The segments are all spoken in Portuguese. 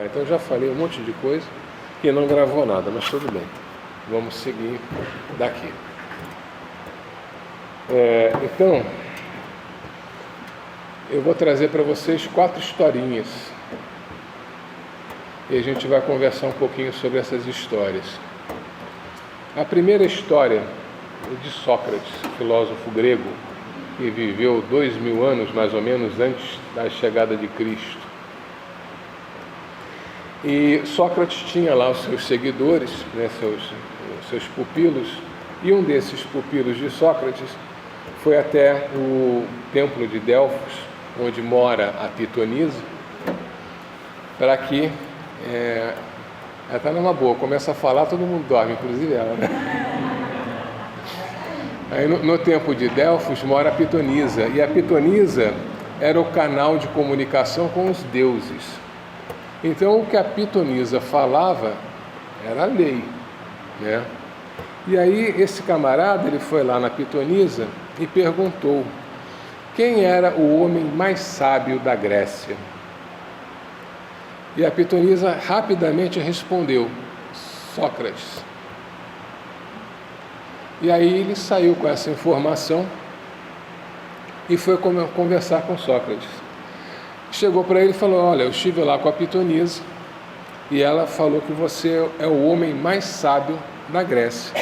Então eu já falei um monte de coisa que não gravou nada, mas tudo bem. Vamos seguir daqui. Então, eu vou trazer para vocês 4 historinhas. E a gente vai conversar um pouquinho sobre essas histórias. A primeira história é de Sócrates, filósofo grego, que viveu 2000 anos, mais ou menos, antes da chegada de Cristo. E Sócrates tinha lá os seus seguidores, né, seus pupilos, e um desses pupilos de Sócrates foi até o templo de Delfos, onde mora a Pitonisa, para que ela está numa boa, começa a falar, todo mundo dorme, inclusive ela, né? Aí no templo de Delfos mora a Pitonisa, e a Pitonisa era o canal de comunicação com os deuses. Então o que a Pitonisa falava era a lei, né? E aí esse camarada, ele foi lá na Pitonisa e perguntou quem era o homem mais sábio da Grécia. E a Pitonisa rapidamente respondeu: Sócrates. E aí ele saiu com essa informação e foi conversar com Sócrates. Chegou para ele e falou: olha, eu estive lá com a Pitonisa e ela falou que você é o homem mais sábio da Grécia.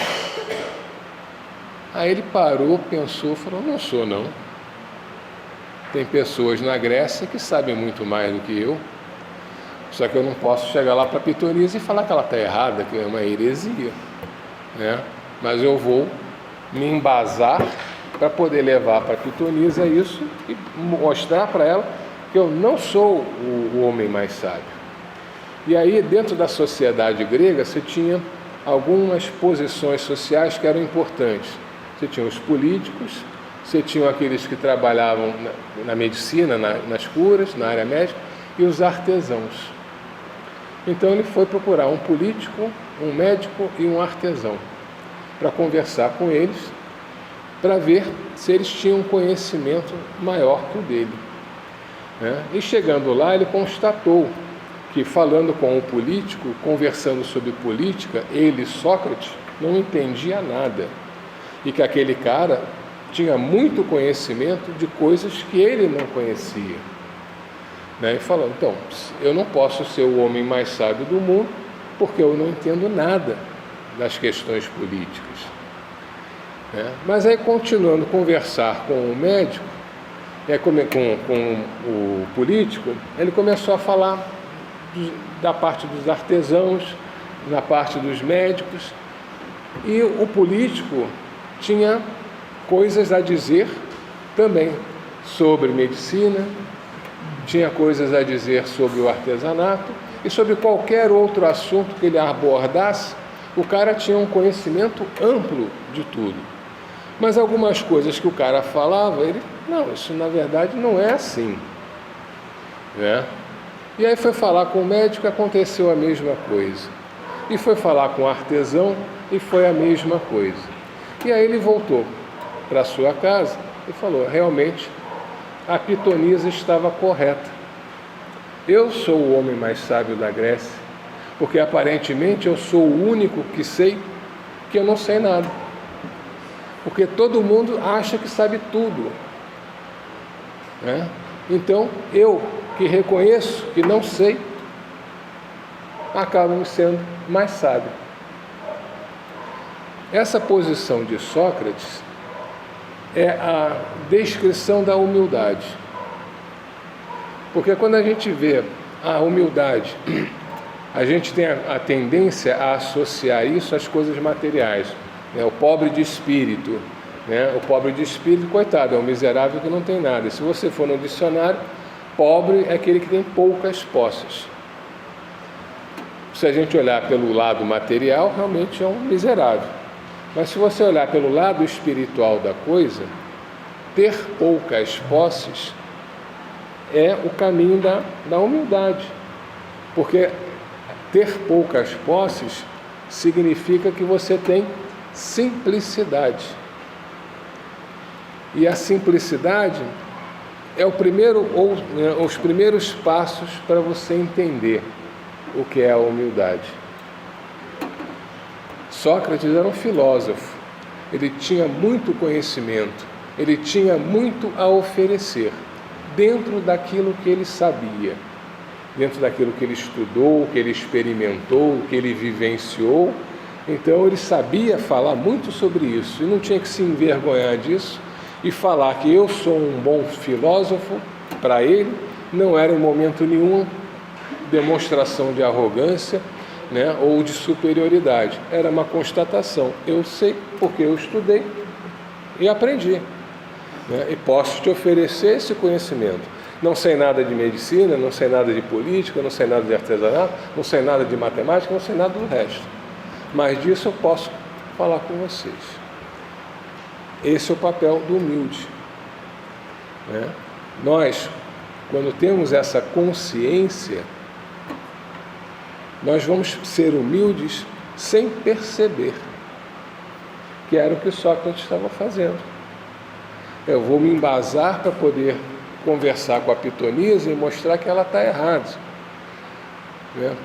Aí ele parou, pensou, falou: não sou não. Tem pessoas na Grécia que sabem muito mais do que eu, só que eu não posso chegar lá para a Pitonisa e falar que ela está errada, que é uma heresia, né? Mas eu vou me embasar para poder levar para a Pitonisa isso e mostrar para ela que eu não sou o homem mais sábio. E aí, dentro da sociedade grega, você tinha algumas posições sociais que eram importantes. Você tinha os políticos, você tinha aqueles que trabalhavam na medicina, nas curas, na área médica, e os artesãos. Então ele foi procurar um político, um médico e um artesão para conversar com eles, para ver se eles tinham um conhecimento maior que o dele, né? E chegando lá, ele constatou que, falando com o político, conversando sobre política, ele, Sócrates, não entendia nada, e que aquele cara tinha muito conhecimento de coisas que ele não conhecia, né? E falou: então, eu não posso ser o homem mais sábio do mundo, porque eu não entendo nada das questões políticas, né? Mas aí, continuando a conversar com o médico, com o político, ele começou a falar da parte dos artesãos, na parte dos médicos, e o político tinha coisas a dizer também sobre medicina, tinha coisas a dizer sobre o artesanato, e sobre qualquer outro assunto que ele abordasse, o cara tinha um conhecimento amplo de tudo. Mas algumas coisas que o cara falava, ele: não, isso na verdade não é assim, né? E aí foi falar com o médico, aconteceu a mesma coisa. E foi falar com o artesão, e foi a mesma coisa. E aí ele voltou para sua casa e falou: realmente, a Pitonisa estava correta. Eu sou o homem mais sábio da Grécia, porque aparentemente eu sou o único que sei que eu não sei nada. Porque todo mundo acha que sabe tudo, né? Então, eu que reconheço que não sei, acabo sendo mais sábio. Essa posição de Sócrates é a descrição da humildade. Porque quando a gente vê a humildade, a gente tem a tendência a associar isso às coisas materiais, né? O pobre de espírito, né? O pobre de espírito, coitado, é um miserável que não tem nada. E se você for no dicionário, pobre é aquele que tem poucas posses. Se a gente olhar pelo lado material, realmente é um miserável. Mas se você olhar pelo lado espiritual da coisa, ter poucas posses é o caminho da humildade. Porque ter poucas posses significa que você tem simplicidade. E a simplicidade é os primeiros passos para você entender o que é a humildade. Sócrates era um filósofo, ele tinha muito conhecimento, ele tinha muito a oferecer, dentro daquilo que ele sabia, dentro daquilo que ele estudou, que ele experimentou, que ele vivenciou. Então ele sabia falar muito sobre isso e não tinha que se envergonhar disso e falar que eu sou um bom filósofo. Para ele não era em momento nenhum demonstração de arrogância, né, ou de superioridade, era uma constatação: eu sei porque eu estudei e aprendi, né, e posso te oferecer esse conhecimento. Não sei nada de medicina, não sei nada de política, não sei nada de artesanato, não sei nada de matemática, não sei nada do resto, mas disso eu posso falar com vocês. Esse é o papel do humilde, né? Nós, quando temos essa consciência, nós vamos ser humildes sem perceber, que era o que Sócrates estava fazendo. Eu vou me embasar para poder conversar com a pitonisa e mostrar que ela está errada.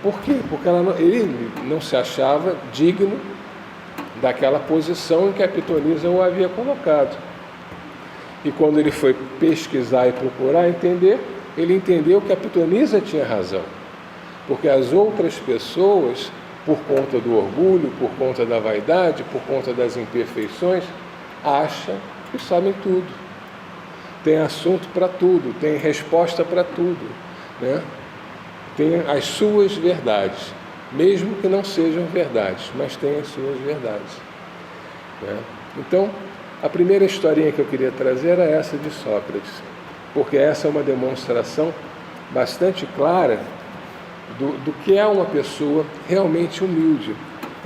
Por quê? Porque ele não se achava digno daquela posição em que a pitonisa o havia colocado. E quando ele foi pesquisar e procurar entender, ele entendeu que a pitonisa tinha razão. Porque as outras pessoas, por conta do orgulho, por conta da vaidade, por conta das imperfeições, acham que sabem tudo. Tem assunto para tudo, tem resposta para tudo, né? Tem as suas verdades, mesmo que não sejam verdades, mas tem as suas verdades, né? Então, a primeira historinha que eu queria trazer era essa de Sócrates, porque essa é uma demonstração bastante clara do que é uma pessoa realmente humilde.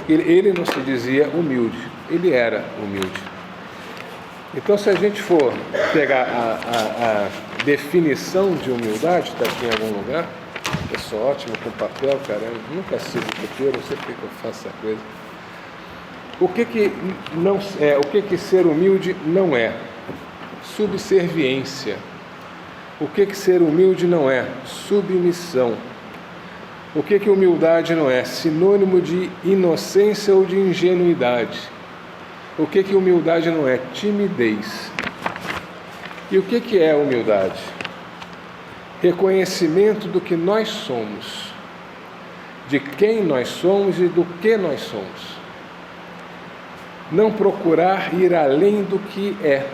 Ele não se dizia humilde, ele era humilde. Então, se a gente for pegar a definição de humildade, está aqui em algum lugar, eu sou ótimo com papel, caramba, nunca sigo roteiro, não sei porque que eu faço essa coisa. O que ser humilde não é? Subserviência. O que ser humilde não é? Submissão. O que humildade não é? Sinônimo de inocência ou de ingenuidade. O que humildade não é? Timidez. E o que é humildade? Reconhecimento do que nós somos, de quem nós somos e do que nós somos. Não procurar ir além do que é,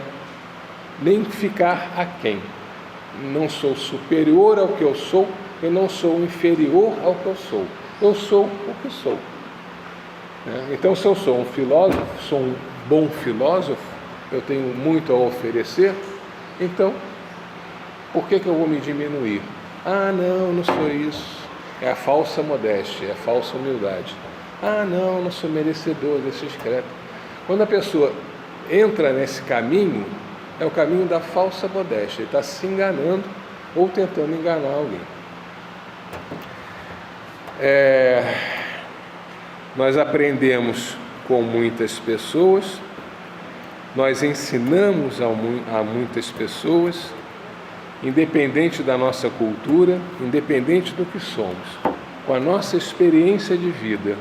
nem ficar aquém. Não sou superior ao que eu sou, eu não sou inferior ao que eu sou. Eu sou o que sou. Então, se eu sou um filósofo, sou um bom filósofo, eu tenho muito a oferecer, então, por que eu vou me diminuir? Ah, não sou isso. É a falsa modéstia, é a falsa humildade. Ah, não sou merecedor desses créditos. Quando a pessoa entra nesse caminho, é o caminho da falsa modéstia. Ele está se enganando ou tentando enganar alguém. Nós aprendemos com muitas pessoas, nós ensinamos a muitas pessoas, independente da nossa cultura, independente do que somos, com a nossa experiência de vida.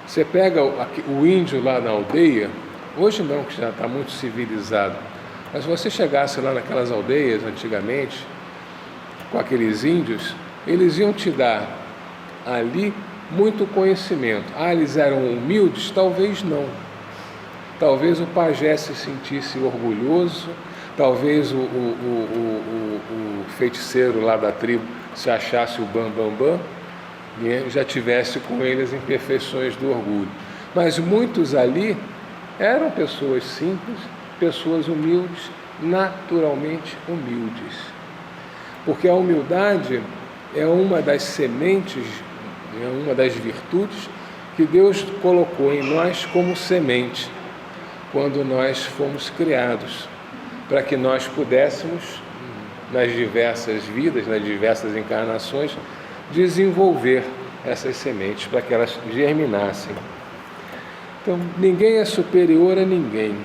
Você pega o índio lá na aldeia, hoje não, que já está muito civilizado, mas se você chegasse lá naquelas aldeias antigamente, com aqueles índios, eles iam te dar ali muito conhecimento. Eles eram humildes? Talvez não. Talvez o pajé se sentisse orgulhoso, talvez o feiticeiro lá da tribo se achasse o bambambam e já tivesse com ele as imperfeições do orgulho. Mas muitos ali eram pessoas simples, pessoas humildes, naturalmente humildes. Porque a humildade é uma das sementes, é uma das virtudes que Deus colocou em nós como semente, quando nós fomos criados, para que nós pudéssemos, nas diversas vidas, nas diversas encarnações, desenvolver essas sementes, para que elas germinassem. Então, ninguém é superior a ninguém.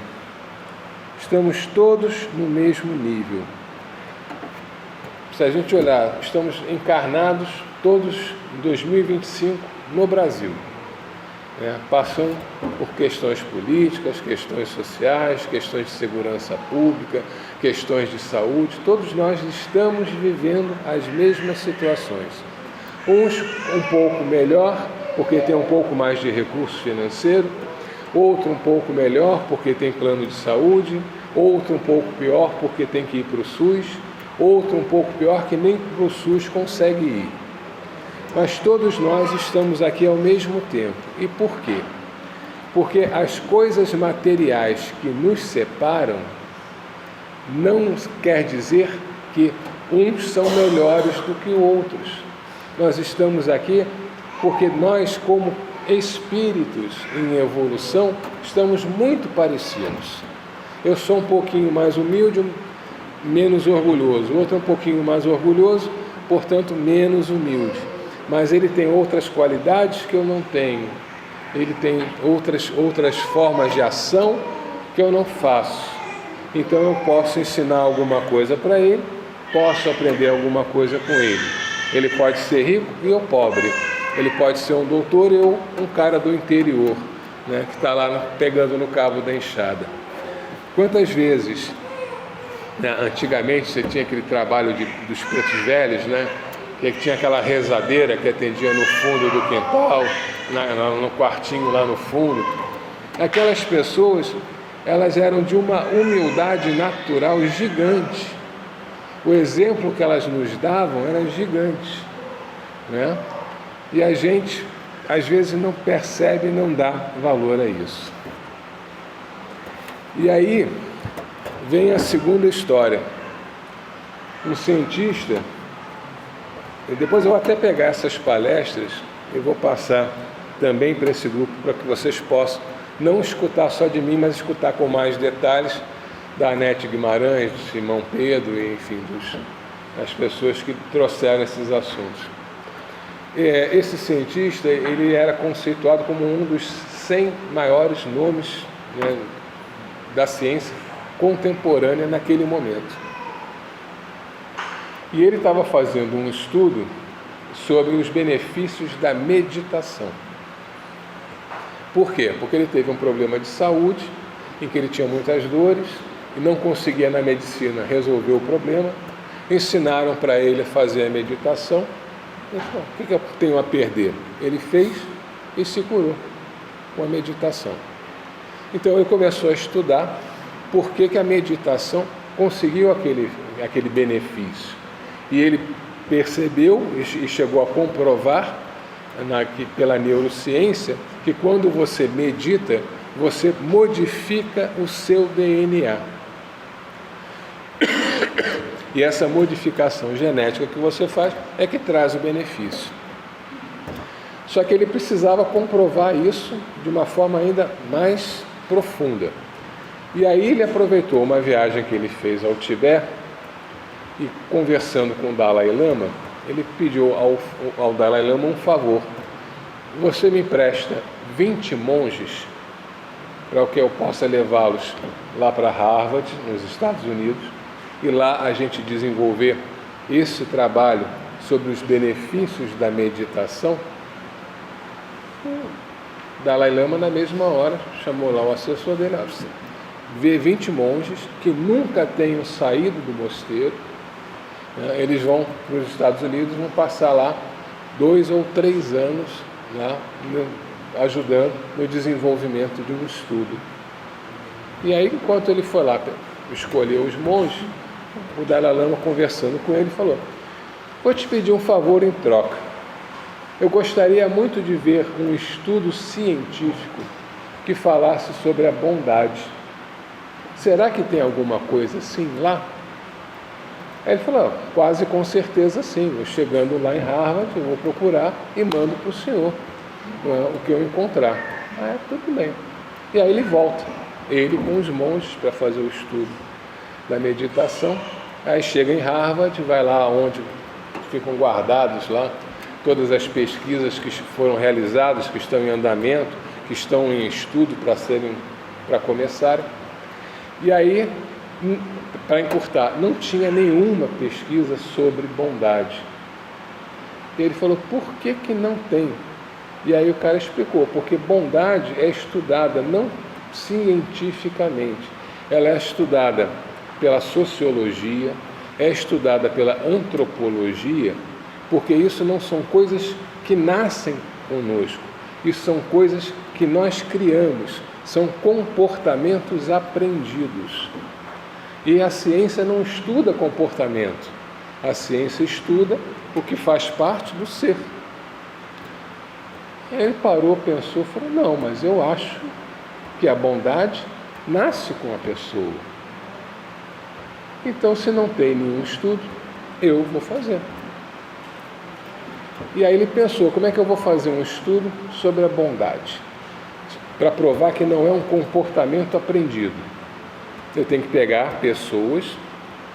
Estamos todos no mesmo nível. Se a gente olhar, estamos encarnados todos em 2025 no Brasil, passam por questões políticas, questões sociais, questões de segurança pública, questões de saúde. Todos nós estamos vivendo as mesmas situações. Uns um pouco melhor, porque tem um pouco mais de recurso financeiro, outro um pouco melhor, porque tem plano de saúde, outro um pouco pior, porque tem que ir para o SUS, outro um pouco pior, que nem para o SUS consegue ir. Mas todos nós estamos aqui ao mesmo tempo. E por quê? Porque as coisas materiais que nos separam não quer dizer que uns são melhores do que outros. Nós estamos aqui porque nós, como espíritos em evolução, estamos muito parecidos. Eu sou um pouquinho mais humilde, menos orgulhoso. O outro é um pouquinho mais orgulhoso, portanto, menos humilde. Mas ele tem outras qualidades que eu não tenho. Ele tem outras formas de ação que eu não faço. Então eu posso ensinar alguma coisa para ele, posso aprender alguma coisa com ele. Ele pode ser rico e eu pobre. Ele pode ser um doutor e eu um cara do interior, que está lá pegando no cabo da enxada. Quantas vezes, antigamente você tinha aquele trabalho dos pretos velhos, que tinha aquela rezadeira que atendia no fundo do quintal, no quartinho lá no fundo. Aquelas pessoas, elas eram de uma humildade natural gigante. O exemplo que elas nos davam era gigante, E a gente, às vezes, não percebe e não dá valor a isso. E aí, vem a segunda história. Um cientista, e depois eu vou até pegar essas palestras e vou passar também para esse grupo, para que vocês possam não escutar só de mim, mas escutar com mais detalhes da Anete Guimarães, do Simão Pedro, e, enfim, das pessoas que trouxeram esses assuntos. Esse cientista, ele era conceituado como um dos 100 maiores nomes da ciência contemporânea naquele momento. E ele estava fazendo um estudo sobre os benefícios da meditação. Por quê? Porque ele teve um problema de saúde, em que ele tinha muitas dores, e não conseguia na medicina resolver o problema. Ensinaram para ele a fazer a meditação. Ele falou, o que eu tenho a perder? Ele fez e se curou com a meditação. Então ele começou a estudar por que a meditação conseguiu aquele benefício. E ele percebeu e chegou a comprovar pela neurociência que quando você medita, você modifica o seu DNA. E essa modificação genética que você faz é que traz o benefício. Só que ele precisava comprovar isso de uma forma ainda mais profunda. E aí ele aproveitou uma viagem que ele fez ao Tibete e, conversando com o Dalai Lama, ele pediu ao Dalai Lama um favor. Você me empresta 20 monges para que eu possa levá-los lá para Harvard, nos Estados Unidos, e lá a gente desenvolver esse trabalho sobre os benefícios da meditação. O Dalai Lama, na mesma hora, chamou lá o assessor dele, vê 20 monges que nunca tenham saído do mosteiro, eles vão para os Estados Unidos, vão passar lá 2 ou 3 anos lá, ajudando no desenvolvimento de um estudo. E aí, enquanto ele foi lá escolher os monges, o Dalai Lama, conversando com ele, falou: vou te pedir um favor em troca. Eu gostaria muito de ver um estudo científico que falasse sobre a bondade. Será que tem alguma coisa assim lá? Aí ele falou: quase com certeza sim. Eu chegando lá em Harvard, eu vou procurar e mando para o senhor o que eu encontrar. Tudo bem. E aí ele volta, ele com os monges, para fazer o estudo da meditação. Aí chega em Harvard, vai lá onde ficam guardados lá todas as pesquisas que foram realizadas, que estão em andamento, que estão em estudo para começarem. E aí, para encurtar, não tinha nenhuma pesquisa sobre bondade. E ele falou, por que que não tem? E aí o cara explicou, porque bondade é estudada não cientificamente, ela é estudada pela sociologia, é estudada pela antropologia, porque isso não são coisas que nascem conosco, isso são coisas que nós criamos, são comportamentos aprendidos. E a ciência não estuda comportamento, a ciência estuda o que faz parte do ser. Ele parou, pensou, falou, não, mas eu acho que a bondade nasce com a pessoa. Então, se não tem nenhum estudo, eu vou fazer. E aí ele pensou, como é que eu vou fazer um estudo sobre a bondade? Para provar que não é um comportamento aprendido. Eu tenho que pegar pessoas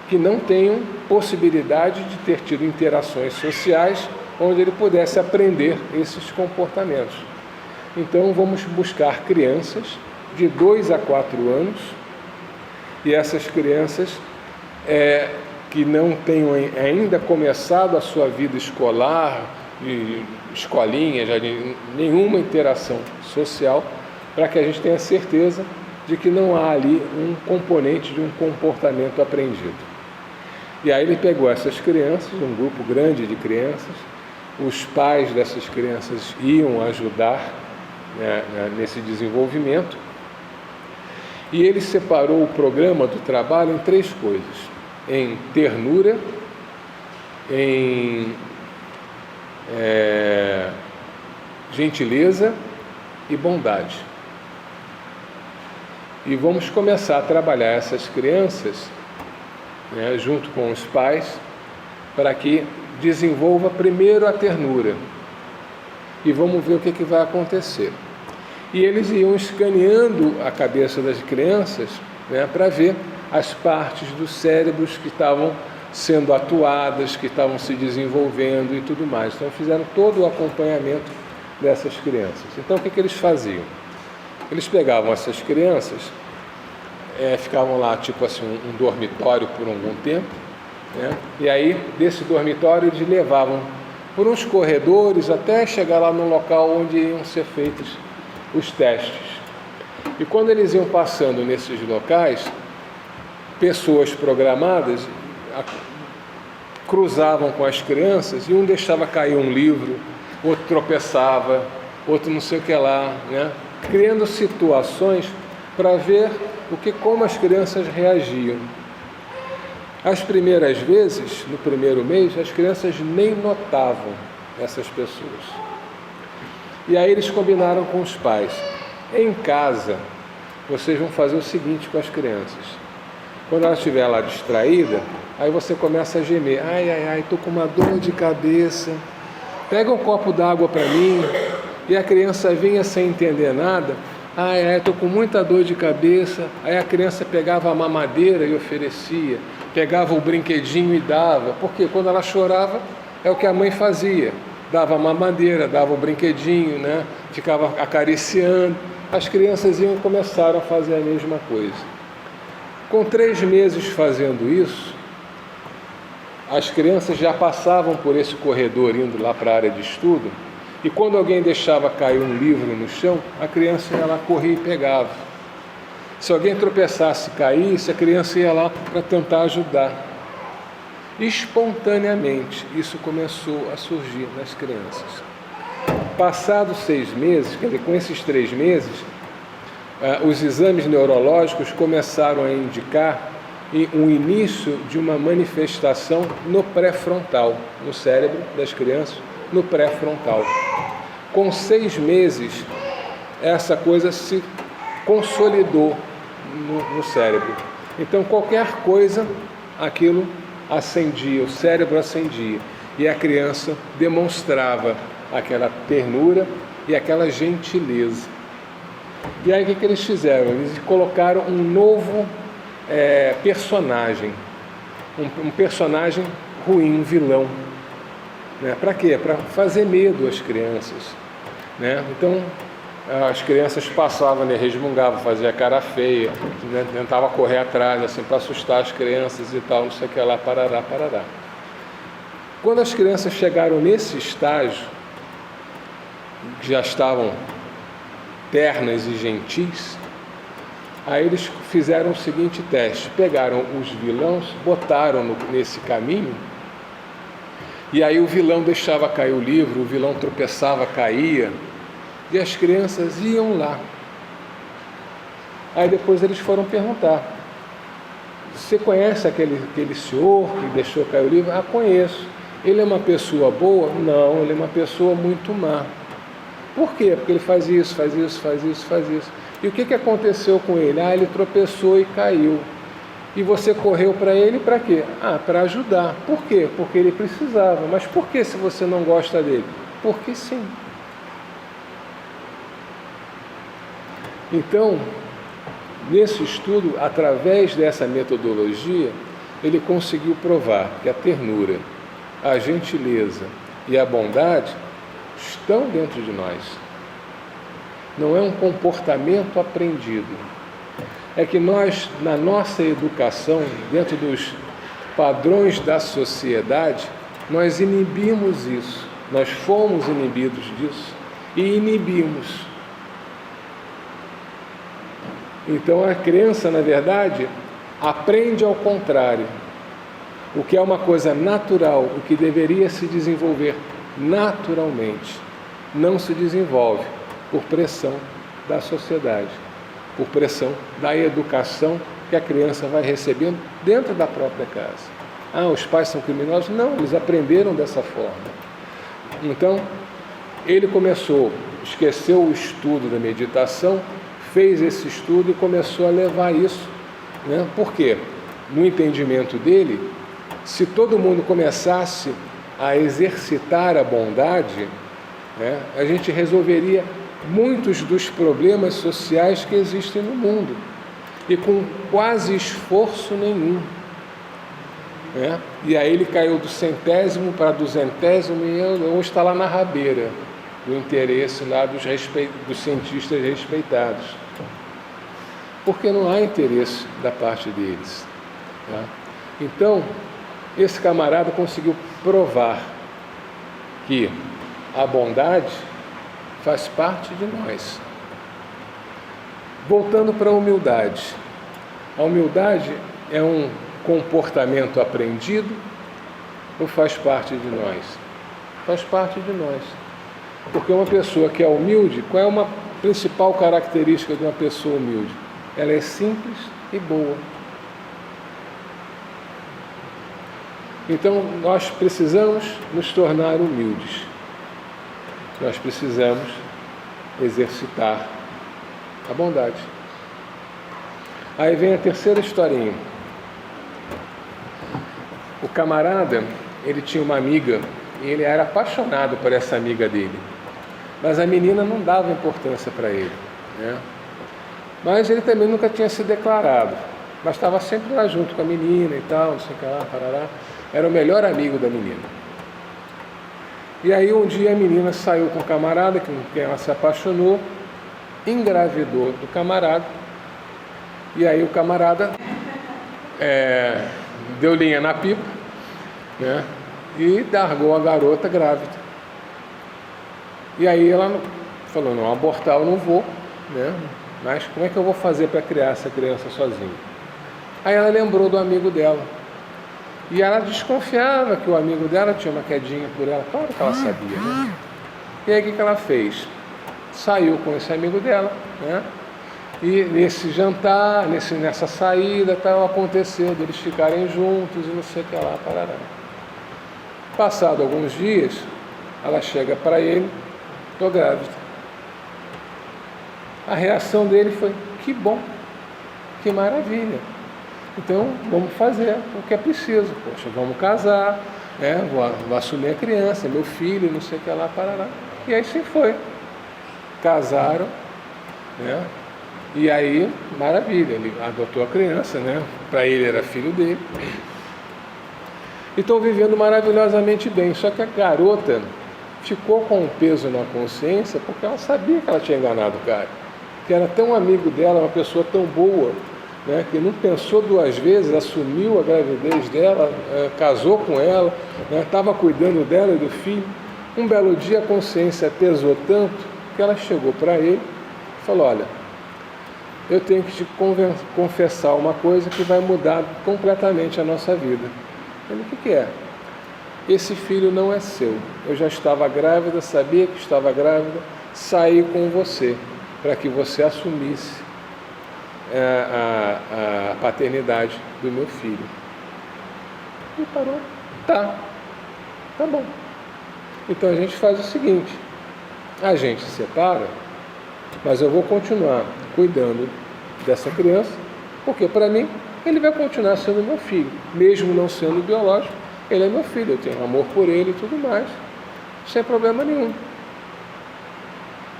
que não tenham possibilidade de ter tido interações sociais onde ele pudesse aprender esses comportamentos. Então vamos buscar crianças de 2 a 4 anos, e essas crianças que não tenham ainda começado a sua vida escolar, de escolinha, já de nenhuma interação social, para que a gente tenha certeza de que não há ali um componente de um comportamento aprendido. E aí ele pegou essas crianças, um grupo grande de crianças, os pais dessas crianças iam ajudar, né, nesse desenvolvimento, e ele separou o programa do trabalho em 3 coisas: em ternura, em gentileza e bondade. E vamos começar a trabalhar essas crianças, né, junto com os pais, para que desenvolva primeiro a ternura. E vamos ver o que vai acontecer. E eles iam escaneando a cabeça das crianças, né, para ver as partes dos cérebros que estavam sendo atuadas, que estavam se desenvolvendo e tudo mais. Então fizeram todo o acompanhamento dessas crianças. Então o que eles faziam? Eles pegavam essas crianças, ficavam lá tipo assim um dormitório por algum tempo, né? E aí desse dormitório eles levavam por uns corredores até chegar lá no local onde iam ser feitos os testes. E quando eles iam passando nesses locais, pessoas programadas cruzavam com as crianças, e um deixava cair um livro, outro tropeçava, outro não sei o que lá, né? Criando situações para ver como as crianças reagiam. As primeiras vezes, no primeiro mês, as crianças nem notavam essas pessoas. E aí eles combinaram com os pais: em casa, vocês vão fazer o seguinte com as crianças: quando ela estiver lá distraída, aí você começa a gemer, ai, ai, ai, estou com uma dor de cabeça, pega um copo d'água para mim. E a criança vinha sem entender nada, ai, ai, estou com muita dor de cabeça. Aí a criança pegava a mamadeira e oferecia, pegava o brinquedinho e dava, porque quando ela chorava, é o que a mãe fazia, dava a mamadeira, dava o brinquedinho, né? Ficava acariciando. As crianças iam e começaram a fazer a mesma coisa. Com 3 meses fazendo isso, as crianças já passavam por esse corredor indo lá para a área de estudo, e quando alguém deixava cair um livro no chão, a criança ia lá, corria e pegava. Se alguém tropeçasse e caísse, a criança ia lá para tentar ajudar. Espontaneamente, isso começou a surgir nas crianças. Passados 6 meses, quer dizer, com esses 3 meses, os exames neurológicos começaram a indicar um início de uma manifestação no pré-frontal, no cérebro das crianças, no pré-frontal. Com 6 meses, essa coisa se consolidou no cérebro. Então, qualquer coisa, aquilo acendia, o cérebro acendia, e a criança demonstrava aquela ternura e aquela gentileza. E aí o que eles fizeram? Eles colocaram um novo personagem, um personagem ruim, um vilão. Né? Para quê? Para fazer medo às crianças. Né? Então, as crianças passavam, né, resmungavam, faziam cara feia, né, tentava correr atrás, assim, para assustar as crianças e tal, não sei o que lá, parará, parará. Quando as crianças chegaram nesse estágio, que já estavam ternas e gentis, aí eles fizeram o seguinte teste: pegaram os vilões, botaram nesse caminho, e aí o vilão deixava cair o livro, o vilão tropeçava, caía, e as crianças iam lá. Aí depois eles foram perguntar: você conhece aquele senhor que deixou cair o livro? Ah, conheço. Ele é uma pessoa boa? Não, ele é uma pessoa muito má. Por quê? Porque ele faz isso, faz isso, faz isso, faz isso. E o que aconteceu com ele? Ah, ele tropeçou e caiu. E você correu para ele para quê? Ah, para ajudar. Por quê? Porque ele precisava. Mas por que se você não gosta dele? Porque sim. Então, nesse estudo, através dessa metodologia, ele conseguiu provar que a ternura, a gentileza e a bondade estão dentro de nós. Não é um comportamento aprendido. É que nós, na nossa educação, dentro dos padrões da sociedade, nós inibimos isso. Nós fomos inibidos disso e inibimos. Então a criança, na verdade, aprende ao contrário. O que é uma coisa natural, o que deveria se desenvolver naturalmente, não se desenvolve por pressão da sociedade, por pressão da educação que a criança vai recebendo dentro da própria casa. Ah, os pais são criminosos? Não, eles aprenderam dessa forma. Então, ele começou, esqueceu o estudo da meditação, fez esse estudo e começou a levar isso, né? Por quê? No entendimento dele, se todo mundo começasse a exercitar a bondade, né, a gente resolveria muitos dos problemas sociais que existem no mundo, e com quase esforço nenhum. Né? E aí ele caiu do 100º para 200º e hoje está lá na rabeira do interesse lá dos cientistas respeitados. Porque não há interesse da parte deles. Tá? Então, esse camarada conseguiu provar que a bondade faz parte de nós. Voltando para a humildade. A humildade é um comportamento aprendido ou faz parte de nós? Faz parte de nós. Porque uma pessoa que é humilde, qual é uma principal característica de uma pessoa humilde? Ela é simples e boa. Então, nós precisamos nos tornar humildes. Nós precisamos exercitar a bondade. Aí vem a terceira historinha. O camarada, ele tinha uma amiga e ele era apaixonado por essa amiga dele. Mas a menina não dava importância para ele, né? Mas ele também nunca tinha se declarado. Mas estava sempre lá junto com a menina e tal, não sei o que lá, parará. Era o melhor amigo da menina. E aí um dia a menina saiu com o camarada, com quem ela se apaixonou, engravidou do camarada, e aí o camarada deu linha na pipa, né, e largou a garota grávida. E aí ela falou: não, abortar eu não vou, né, mas como é que eu vou fazer para criar essa criança sozinha? Aí ela lembrou do amigo dela. E ela desconfiava que o amigo dela tinha uma quedinha por ela. Claro que ela sabia, né? E aí o que ela fez? Saiu com esse amigo dela, né? E nesse jantar, nessa saída, tal, aconteceu deles ficarem juntos e não sei o que lá, parará. Passado alguns dias, ela chega para ele: estou grávida. A reação dele foi: que bom, que maravilha. Então, vamos fazer o que é preciso. Poxa, vamos casar, né? Vou assumir a criança, meu filho, não sei o que lá, parará. E aí sim foi. Casaram, né? E aí, maravilha, ele adotou a criança, né? Para ele era filho dele. E estão vivendo maravilhosamente bem. Só que a garota ficou com um peso na consciência porque ela sabia que ela tinha enganado o cara. Que era tão amigo dela, uma pessoa tão boa, né, que não pensou duas vezes, assumiu a gravidez dela, casou com ela, estava cuidando dela e do filho. Um belo dia a consciência pesou tanto que ela chegou para ele e falou: olha, eu tenho que te confessar uma coisa que vai mudar completamente a nossa vida. Ele: o que é? Esse filho não é seu. Eu já estava grávida, sabia que estava grávida, saí com você para que você assumisse a paternidade do meu filho. E parou. Tá bom. Então a gente faz o seguinte: a gente se separa, mas eu vou continuar cuidando dessa criança, porque para mim ele vai continuar sendo meu filho, mesmo não sendo biológico. Ele é meu filho, eu tenho amor por ele e tudo mais, sem problema nenhum.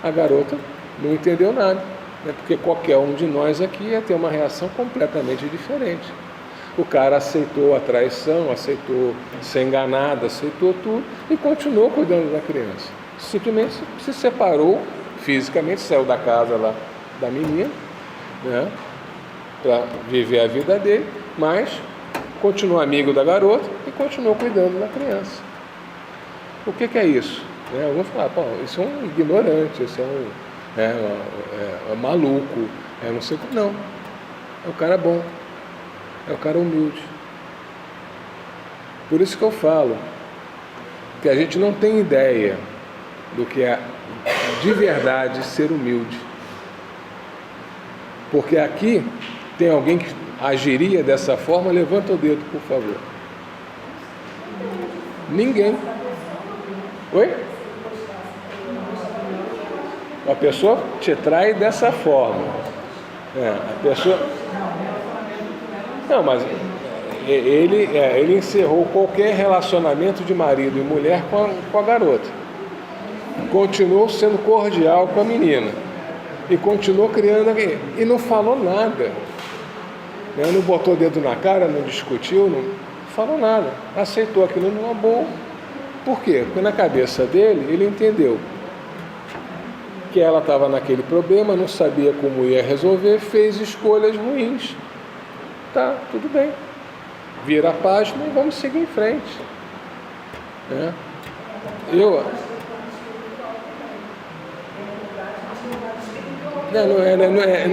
A garota não entendeu nada, né? Porque qualquer um de nós aqui ia ter uma reação completamente diferente. O cara aceitou a traição, aceitou ser enganado, aceitou tudo e continuou cuidando da criança. Simplesmente se separou fisicamente, saiu da casa lá da menina, né, para viver a vida dele, mas continuou amigo da garota e continuou cuidando da criança. O que é isso? Alguns falam: pô, isso é um ignorante, isso é um maluco, não sei o que. Não, é o cara bom, é o cara humilde. Por isso que eu falo que a gente não tem ideia do que é de verdade ser humilde. Porque aqui tem alguém que agiria dessa forma. Levanta o dedo, por favor. Ninguém. Oi? A pessoa te trai dessa forma. A pessoa... Não, mas ele encerrou qualquer relacionamento de marido e mulher com a garota. Continuou sendo cordial com a menina. E continuou criando aqui. E não falou nada. Não botou o dedo na cara, não discutiu, não falou nada. Aceitou aquilo numa boa. Por quê? Porque na cabeça dele, ele entendeu que ela estava naquele problema, não sabia como ia resolver, fez escolhas ruins. Tá, tudo bem. Vira a página e vamos seguir em frente.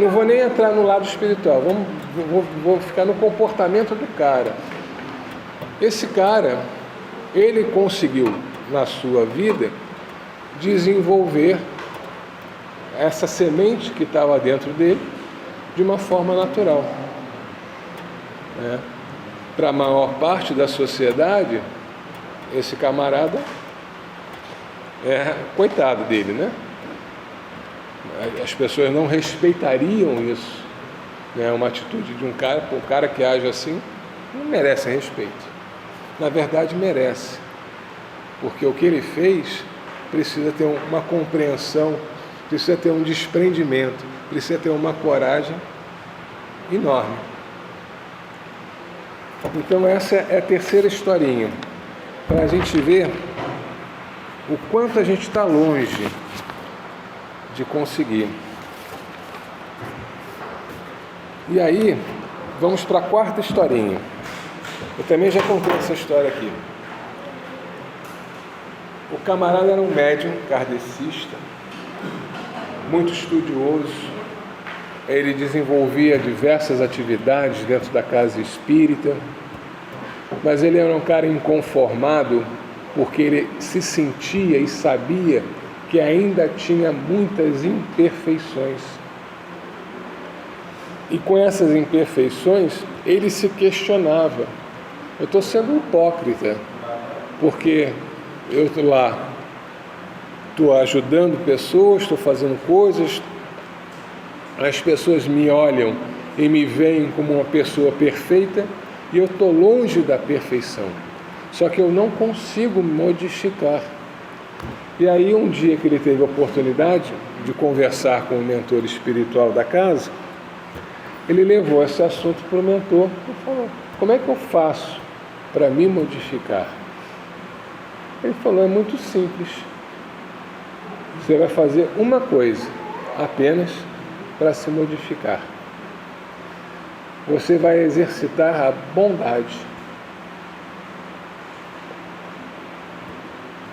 Não vou nem entrar no lado espiritual, vou ficar no comportamento do cara. Esse cara, ele conseguiu, na sua vida, desenvolver essa semente que estava dentro dele de uma forma natural. Para a maior parte da sociedade, esse camarada coitado dele, né? As pessoas não respeitariam isso, né? Uma atitude de um cara que age assim não merece respeito. Na verdade merece, porque o que ele fez precisa ter uma compreensão, precisa ter um desprendimento, precisa ter uma coragem enorme. Então essa é a terceira historinha, para a gente ver o quanto a gente está longe de conseguir. E aí, vamos para a quarta historinha. Eu também já contei essa história aqui. O camarada era um médium kardecista, muito estudioso. Ele desenvolvia diversas atividades dentro da casa espírita, mas ele era um cara inconformado, porque ele se sentia e sabia que ainda tinha muitas imperfeições. E com essas imperfeições, ele se questionava: eu estou sendo hipócrita, porque eu estou lá, estou ajudando pessoas, estou fazendo coisas, as pessoas me olham e me veem como uma pessoa perfeita, e eu estou longe da perfeição, só que eu não consigo modificar. E aí um dia que ele teve a oportunidade de conversar com o mentor espiritual da casa, ele levou esse assunto para o mentor e falou: como é que eu faço para me modificar? Ele falou: é muito simples. Você vai fazer uma coisa apenas para se modificar. você vai exercitar a bondade.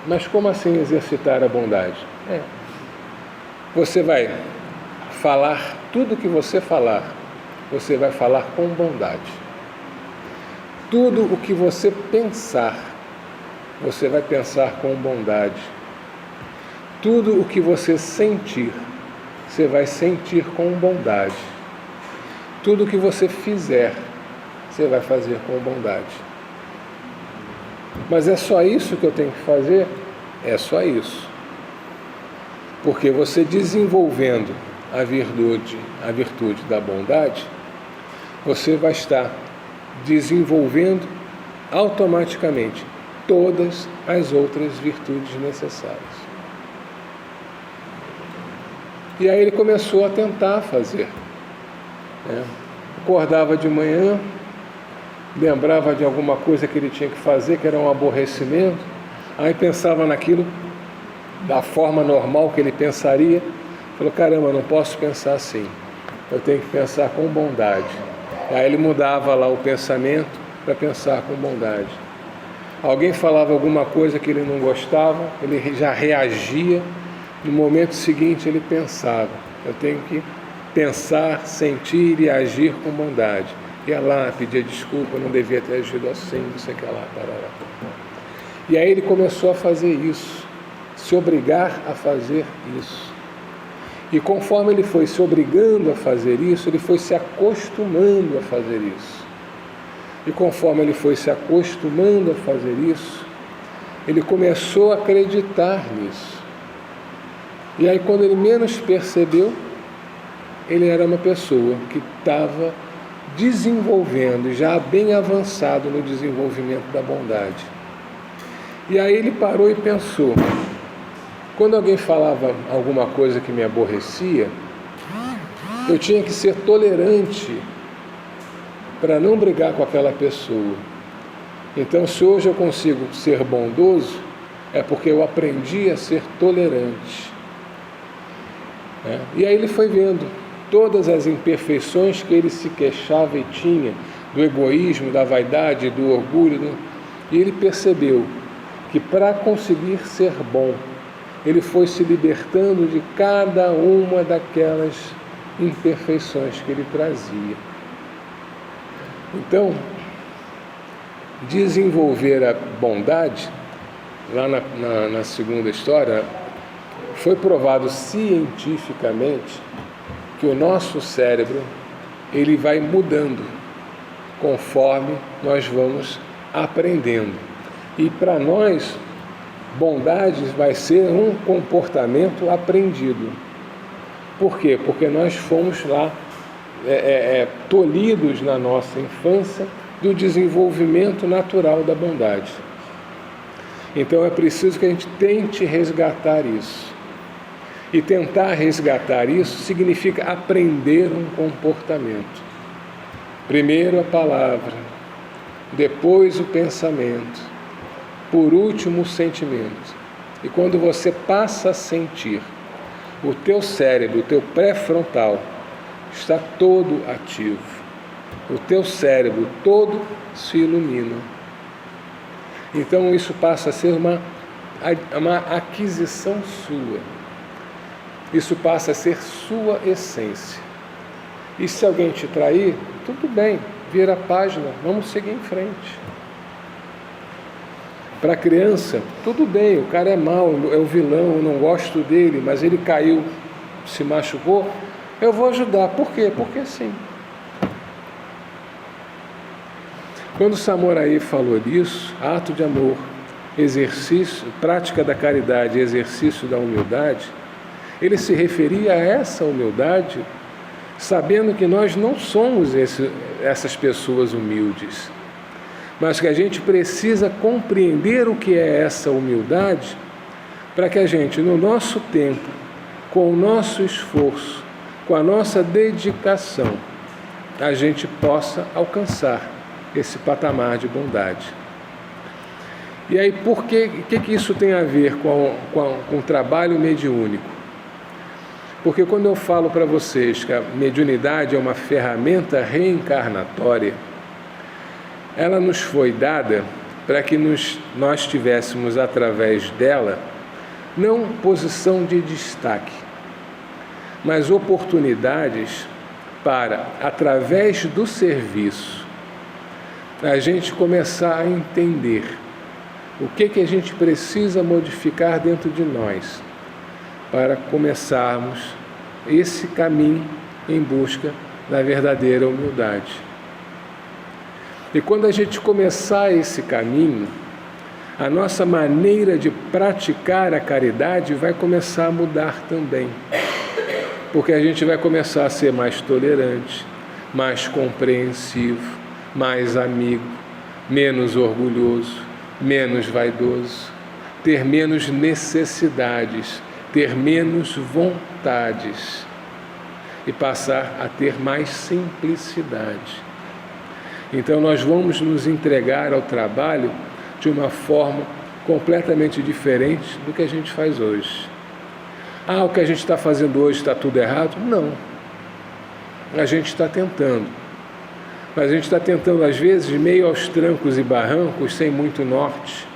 Mas como assim exercitar a bondade? Você vai falar, tudo que você falar, você vai falar com bondade. Tudo o que você pensar, você vai pensar com bondade. Tudo o que você sentir, você vai sentir com bondade. Tudo o que você fizer, você vai fazer com bondade. Mas é só isso que eu tenho que fazer? É só isso. Porque você desenvolvendo a virtude da bondade, você vai estar desenvolvendo automaticamente todas as outras virtudes necessárias. E aí ele começou a tentar fazer. Acordava de manhã, lembrava de alguma coisa que ele tinha que fazer, que era um aborrecimento, aí pensava naquilo da forma normal que ele pensaria, falou, caramba, não posso pensar assim, eu tenho que pensar com bondade. Aí ele mudava lá o pensamento para pensar com bondade. Alguém falava alguma coisa que ele não gostava, ele já reagia, no momento seguinte ele pensava, eu tenho que pensar, sentir e agir com bondade. Ia lá, pedia desculpa, não devia ter agido assim, não sei o que lá, parará. E aí ele começou a fazer isso, se obrigar a fazer isso. E conforme ele foi se obrigando a fazer isso, ele foi se acostumando a fazer isso. E conforme ele foi se acostumando a fazer isso, ele começou a acreditar nisso. E aí quando ele menos percebeu, ele era uma pessoa que estava desenvolvendo, já bem avançado no desenvolvimento da bondade. E aí ele parou e pensou, quando alguém falava alguma coisa que me aborrecia, eu tinha que ser tolerante para não brigar com aquela pessoa. Então, se hoje eu consigo ser bondoso, é porque eu aprendi a ser tolerante. E aí ele foi vendo todas as imperfeições que ele se queixava e tinha, do egoísmo, da vaidade, do orgulho, e ele percebeu que para conseguir ser bom, ele foi se libertando de cada uma daquelas imperfeições que ele trazia. Então, desenvolver a bondade, lá na segunda história, foi provado cientificamente que o nosso cérebro, ele vai mudando conforme nós vamos aprendendo. E para nós, bondade vai ser um comportamento aprendido. Por quê? Porque nós fomos lá tolhidos na nossa infância do desenvolvimento natural da bondade. Então é preciso que a gente tente resgatar isso. E tentar resgatar isso significa aprender um comportamento. Primeiro a palavra, depois o pensamento, por último o sentimento. E quando você passa a sentir, o teu cérebro, o teu pré-frontal, está todo ativo. O teu cérebro todo se ilumina. Então isso passa a ser uma aquisição sua. Isso passa a ser sua essência. E se alguém te trair, tudo bem, vira a página, vamos seguir em frente. Para a criança, tudo bem, o cara é mau, é o vilão, eu não gosto dele, mas ele caiu, se machucou, eu vou ajudar. Por quê? Porque sim. Quando o Samurai falou disso, ato de amor, exercício, prática da caridade, exercício da humildade, ele se referia a essa humildade, sabendo que nós não somos essas pessoas humildes, mas que a gente precisa compreender o que é essa humildade, para que a gente, no nosso tempo, com o nosso esforço, com a nossa dedicação, a gente possa alcançar esse patamar de bondade. E aí, o que isso tem a ver com o trabalho mediúnico? Porque quando eu falo para vocês que a mediunidade é uma ferramenta reencarnatória, ela nos foi dada para que nós tivéssemos através dela, não posição de destaque, mas oportunidades para, através do serviço, a gente começar a entender o que a gente precisa modificar dentro de nós, para começarmos esse caminho em busca da verdadeira humildade. E quando a gente começar esse caminho, a nossa maneira de praticar a caridade vai começar a mudar também. Porque a gente vai começar a ser mais tolerante, mais compreensivo, mais amigo, menos orgulhoso, menos vaidoso, ter menos necessidades, ter menos vontades e passar a ter mais simplicidade. Então nós vamos nos entregar ao trabalho de uma forma completamente diferente do que a gente faz hoje. O que a gente está fazendo hoje está tudo errado? Não. A gente está tentando. Mas a gente está tentando, às vezes, meio aos trancos e barrancos, sem muito norte,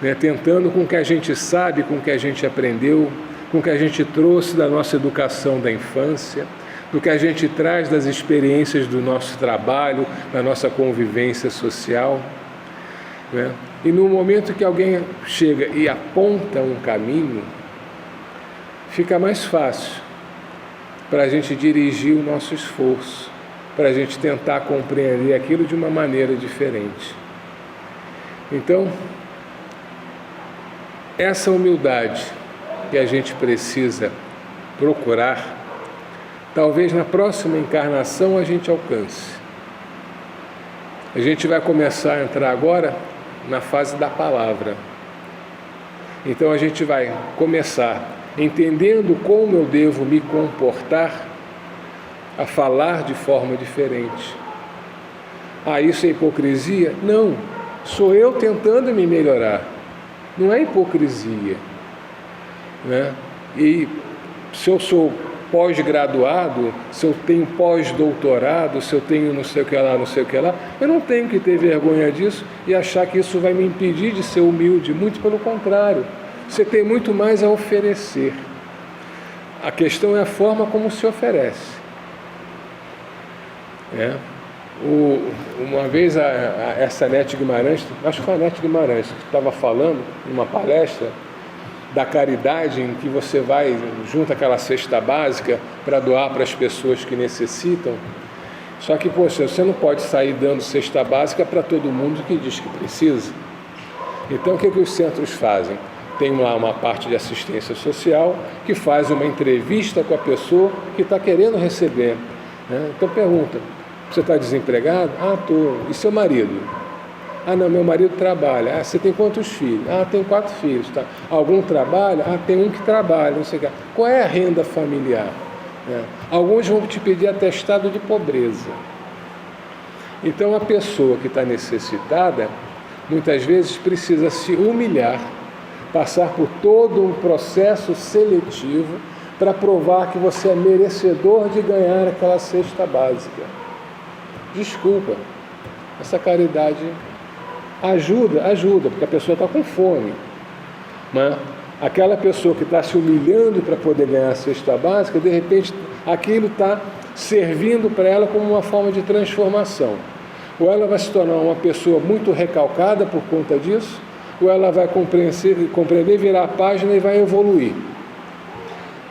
né? Tentando com o que a gente sabe, com o que a gente aprendeu, com o que a gente trouxe da nossa educação da infância, do que a gente traz das experiências do nosso trabalho, da nossa convivência social, né? E no momento que alguém chega e aponta um caminho, fica mais fácil para a gente dirigir o nosso esforço, para a gente tentar compreender aquilo de uma maneira diferente. Então, essa humildade que a gente precisa procurar, talvez na próxima encarnação a gente alcance. A gente vai começar a entrar agora na fase da palavra. Então a gente vai começar entendendo como eu devo me comportar, a falar de forma diferente. Isso é hipocrisia? Não, sou eu tentando me melhorar. Não é hipocrisia, né? E se eu sou pós-graduado, se eu tenho pós-doutorado, se eu tenho não sei o que lá, não sei o que lá, eu não tenho que ter vergonha disso e achar que isso vai me impedir de ser humilde. Muito pelo contrário, você tem muito mais a oferecer. A questão é a forma como se oferece. Uma vez essa Anete Guimarães, acho que foi a Anete Guimarães, que estava falando numa palestra da caridade, em que você vai, junta aquela cesta básica para doar para as pessoas que necessitam. Só que, poxa, você não pode sair dando cesta básica para todo mundo que diz que precisa. Então, o que os centros fazem? Tem lá uma parte de assistência social que faz uma entrevista com a pessoa que está querendo receber, né? Então pergunta: você está desempregado? Estou. E seu marido? Não, meu marido trabalha. Você tem quantos filhos? Tenho 4 filhos. Tá. Algum trabalha? Tem um que trabalha, não sei o que. Qual é a renda familiar? Alguns vão te pedir atestado de pobreza. Então a pessoa que está necessitada, muitas vezes precisa se humilhar, passar por todo um processo seletivo para provar que você é merecedor de ganhar aquela cesta básica. Desculpa, essa caridade ajuda, porque a pessoa está com fome. Mas aquela pessoa que está se humilhando para poder ganhar a cesta básica, de repente aquilo está servindo para ela como uma forma de transformação. Ou ela vai se tornar uma pessoa muito recalcada por conta disso, ou ela vai compreender, virar a página e vai evoluir.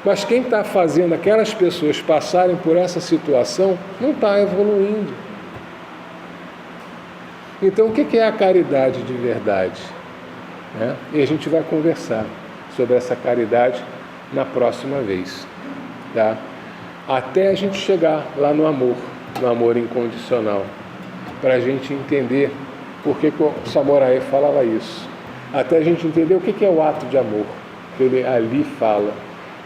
Mas quem está fazendo aquelas pessoas passarem por essa situação não está evoluindo. Então, o que é a caridade de verdade? E a gente vai conversar sobre essa caridade na próxima vez, tá? Até a gente chegar lá no amor incondicional, para a gente entender por que o Samurai falava isso. Até a gente entender o que é o ato de amor, que ele ali fala,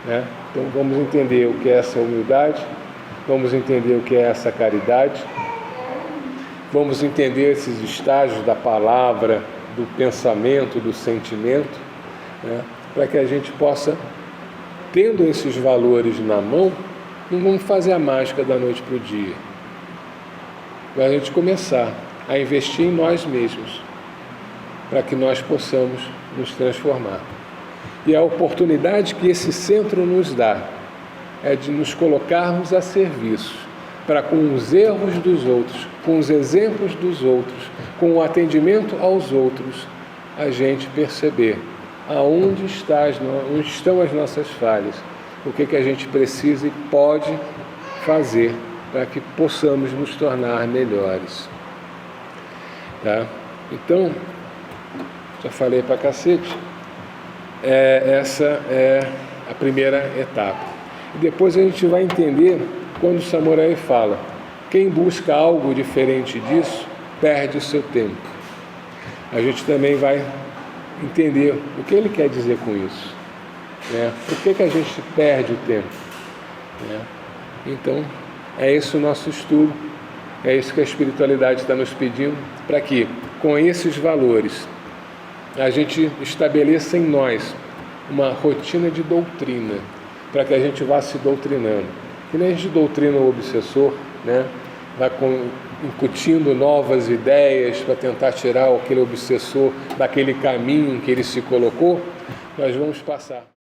né? Então vamos entender o que é essa humildade, vamos entender o que é essa caridade, vamos entender esses estágios da palavra, do pensamento, do sentimento, né? Para que a gente possa tendo esses valores na mão, não vamos fazer a mágica da noite para o dia. Vai a gente começar a investir em nós mesmos, para que nós possamos nos transformar. E a oportunidade que esse centro nos dá é de nos colocarmos a serviço, para com os erros dos outros, com os exemplos dos outros, com o atendimento aos outros, a gente perceber onde estão as nossas falhas, o que a gente precisa e pode fazer para que possamos nos tornar melhores. Tá? Então, já falei pra cacete, essa é a primeira etapa. E depois a gente vai entender quando o samurai fala: quem busca algo diferente disso, perde o seu tempo. A gente também vai entender o que ele quer dizer com isso. Né? Por que a gente perde o tempo? Né? Então, é esse o nosso estudo, é isso que a espiritualidade está nos pedindo, para que, com esses valores, a gente estabeleça em nós uma rotina de doutrina, para que a gente vá se doutrinando. Que nem a gente doutrina o obsessor, né? Vai incutindo novas ideias para tentar tirar aquele obsessor daquele caminho que ele se colocou, nós vamos passar.